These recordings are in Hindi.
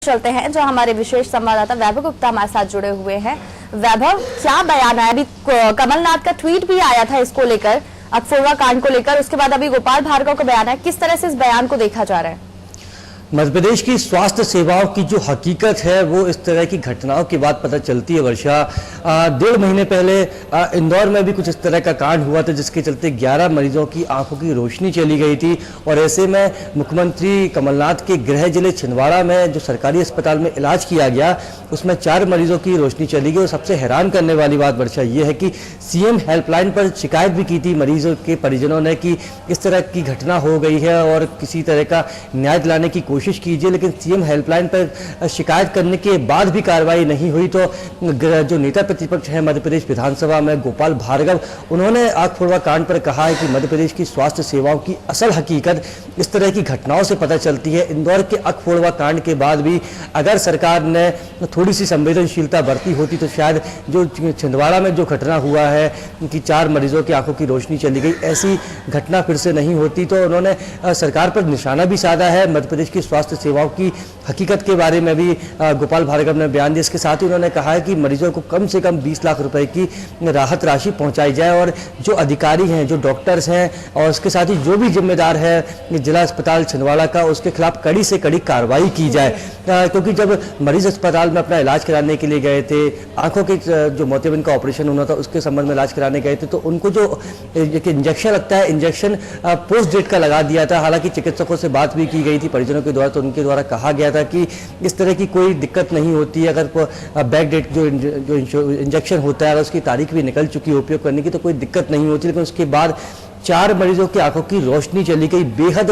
चलते हैं जहां हमारे विशेष संवाददाता वैभव गुप्ता हमारे साथ जुड़े हुए हैं। वैभव, क्या बयान आया? अभी कमलनाथ का ट्वीट भी आया था इसको लेकर, अकफोड़वा कांड को लेकर, उसके बाद अभी गोपाल भार्गव का बयान है। किस तरह से इस बयान को देखा जा रहा है? मध्य प्रदेश की स्वास्थ्य सेवाओं की जो हकीकत है वो इस तरह की घटनाओं के बाद पता चलती है। वर्षा, 1.5 महीने पहले इंदौर में भी कुछ इस तरह का कांड हुआ था जिसके चलते 11 मरीजों की आंखों की रोशनी चली गई थी। और ऐसे में मुख्यमंत्री कमलनाथ के गृह जिले छिंदवाड़ा में जो सरकारी अस्पताल में इलाज किया गया उसमें 4 मरीजों की रोशनी चली गई। और सबसे हैरान करने वाली बात वर्षा ये है कि सीएम हेल्पलाइन पर शिकायत भी की थी मरीजों के परिजनों ने कि इस तरह की घटना हो गई है और किसी तरह का न्याय दिलाने की कोशिश कीजिए, लेकिन सीएम हेल्पलाइन पर शिकायत करने के बाद भी कार्रवाई नहीं हुई। तो जो नेता प्रतिपक्ष है मध्य प्रदेश विधानसभा में गोपाल भार्गव, उन्होंने अकफोड़वा कांड पर कहा है कि मध्य प्रदेश की स्वास्थ्य सेवाओं की असल हकीकत इस तरह की घटनाओं से पता चलती है। इंदौर के अकफोड़वा कांड के बाद भी अगर सरकार ने थोड़ी सी संवेदनशीलता बरती होती तो शायद जो छिंदवाड़ा में जो घटना हुआ है कि 4 मरीजों की आंखों की रोशनी चली गई, ऐसी घटना फिर से नहीं होती। तो उन्होंने सरकार पर निशाना भी साधा है। मध्य प्रदेश की स्वास्थ्य सेवाओं की हकीकत के बारे में भी गोपाल भार्गव ने बयान दिया। इसके साथ ही उन्होंने कहा है कि मरीजों को कम से कम 20 लाख रुपए की राहत राशि पहुंचाई जाए और जो अधिकारी हैं, जो डॉक्टर्स हैं और उसके साथ ही जो भी जिम्मेदार है जिला अस्पताल छिंदवाड़ा का, उसके खिलाफ कड़ी से कड़ी कार्रवाई की जाए। क्योंकि जब मरीज अस्पताल में अपना इलाज कराने के लिए गए थे, आंखों के जो मोतियाबिंद का ऑपरेशन होना था उसके संबंध में इलाज कराने गए थे, तो उनको जो इंजेक्शन लगता है, इंजेक्शन पोस्ट डेट का लगा दिया था। हालांकि चिकित्सकों से बात भी की गई थी परिजनों के द्वारा, तो उनके द्वारा कहा गया था कि इस तरह की कोई दिक्कत नहीं होती है। अगर बैक डेट जो इंजेक्शन होता है उसकी तारीख भी निकल चुकी है उपयोग करने की तो कोई दिक्कत नहीं होती। लेकिन उसके बाद 4 मरीजों की आंखों की रोशनी चली गई। बेहद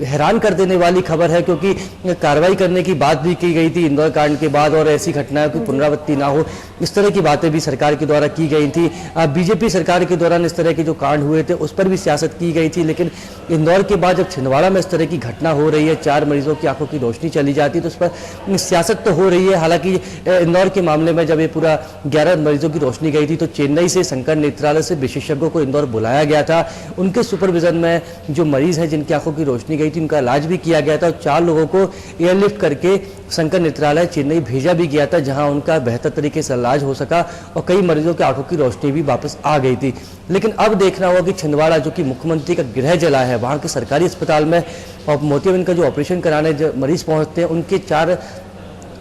हैरान कर देने वाली खबर है, क्योंकि कार्रवाई करने की बात भी की गई थी इंदौर कांड के बाद और ऐसी घटनाओं की पुनरावृत्ति ना हो, इस तरह की बातें भी सरकार के द्वारा की गई थी। बीजेपी सरकार के दौरान इस तरह के जो कांड हुए थे उस पर भी सियासत की गई थी। लेकिन इंदौर के बाद जब छिंदवाड़ा में इस तरह की घटना हो रही है, 4 मरीजों की आंखों की रोशनी चली जाती है, तो उस पर सियासत तो हो रही है। हालांकि इंदौर के मामले में जब ये पूरा 11 मरीजों की रोशनी गई थी तो चेन्नई से शंकर नेत्रालय से विशेषज्ञों को इंदौर बुलाया गया था। उनके सुपरविजन में जो मरीज हैं जिनकी आंखों की रोशनी गई थी उनका इलाज भी किया गया था और 4 लोगों को एयरलिफ्ट करके शंकर नेत्रालय चेन्नई भेजा भी गया था, जहां उनका बेहतर तरीके से इलाज हो सका और कई मरीजों की आंखों की रोशनी भी वापस आ गई थी। लेकिन अब देखना होगा कि छिंदवाड़ा जो कि मुख्यमंत्री का गृह जिला है, वहां के सरकारी अस्पताल में और मोतियाबिंद का जो ऑपरेशन कराने जो मरीज पहुंचते हैं उनके 4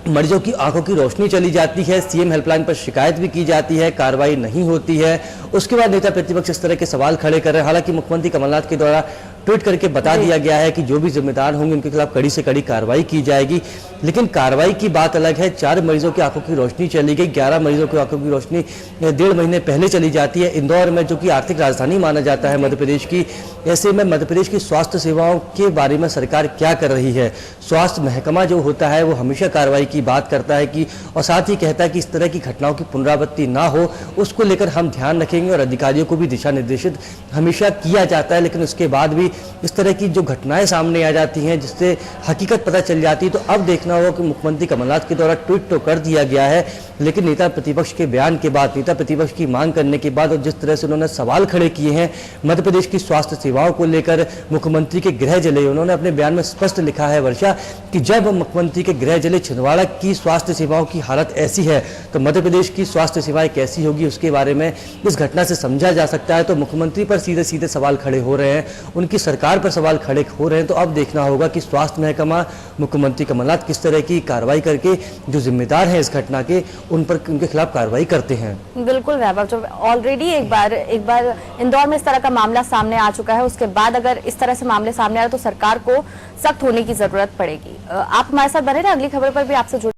मरीजों की आंखों की रोशनी चली जाती है। सीएम हेल्पलाइन पर शिकायत भी की जाती है, कार्रवाई नहीं होती है। उसके बाद नेता प्रतिपक्ष इस तरह के सवाल खड़े कर रहे हैं। हालांकि मुख्यमंत्री कमलनाथ के द्वारा ट्वीट करके बता दिया गया है कि जो भी जिम्मेदार होंगे उनके खिलाफ कड़ी से कड़ी कार्रवाई की जाएगी। लेकिन कार्रवाई की बात अलग है। 4 मरीजों की आंखों की रोशनी चली गई, 11 मरीजों की आंखों की रोशनी 1.5 महीने पहले चली जाती है। इंदौर में जो कि आर्थिक राजधानी माना जाता है मध्य प्रदेश की, ऐसे में मध्य प्रदेश की स्वास्थ्य सेवाओं के बारे में सरकार क्या कर रही है? स्वास्थ्य महकमा जो होता है वो हमेशा कार्रवाई की बात करता है कि और साथ ही कहता है कि इस तरह की घटनाओं की पुनरावृत्ति ना हो, उसको लेकर हम ध्यान रखेंगे और अधिकारियों को भी दिशा निर्देशित हमेशा किया जाता है। लेकिन उसके बाद भी इस तरह की जो घटनाएं सामने आ जाती हैं जिससे हकीकत पता चल जाती है, तो अब देखना होगा कि मुख्यमंत्री कमलनाथ के द्वारा ट्वीट तो कर दिया गया है, लेकिन नेता प्रतिपक्ष के बयान के बाद, नेता प्रतिपक्ष की मांग करने के बाद और जिस तरह से उन्होंने सवाल खड़े किए हैं मध्य प्रदेश की स्वास्थ्य सेवाओं को लेकर मुख्यमंत्री के गृह जिले, उन्होंने अपने बयान में स्पष्ट लिखा है वर्षा कि जब मुख्यमंत्री के गृह जिले छिंदवाड़ा की स्वास्थ्य सेवाओं की हालत ऐसी है तो मध्य प्रदेश की स्वास्थ्य सेवाएं कैसी होगी, उसके बारे में इस घटना से समझा जा सकता है। तो मुख्यमंत्री पर सीधे सीधे सवाल खड़े हो रहे हैं, उनकी सरकार पर सवाल खड़े हो रहे हैं। तो अब देखना होगा कि स्वास्थ्य महकमा, मुख्यमंत्री कमलनाथ किस तरह की कार्रवाई करके जो जिम्मेदार हैं इस घटना के उनके खिलाफ कार्रवाई करते हैं। बिल्कुल वैभव, जो ऑलरेडी एक बार इंदौर में इस तरह का मामला सामने आ चुका है, उसके बाद अगर इस तरह से मामले सामने आ रहे तो सरकार को सख्त होने की जरूरत पड़ेगी। आप हमारे साथ बने रहे, अगली खबर पर भी आपसे जुड़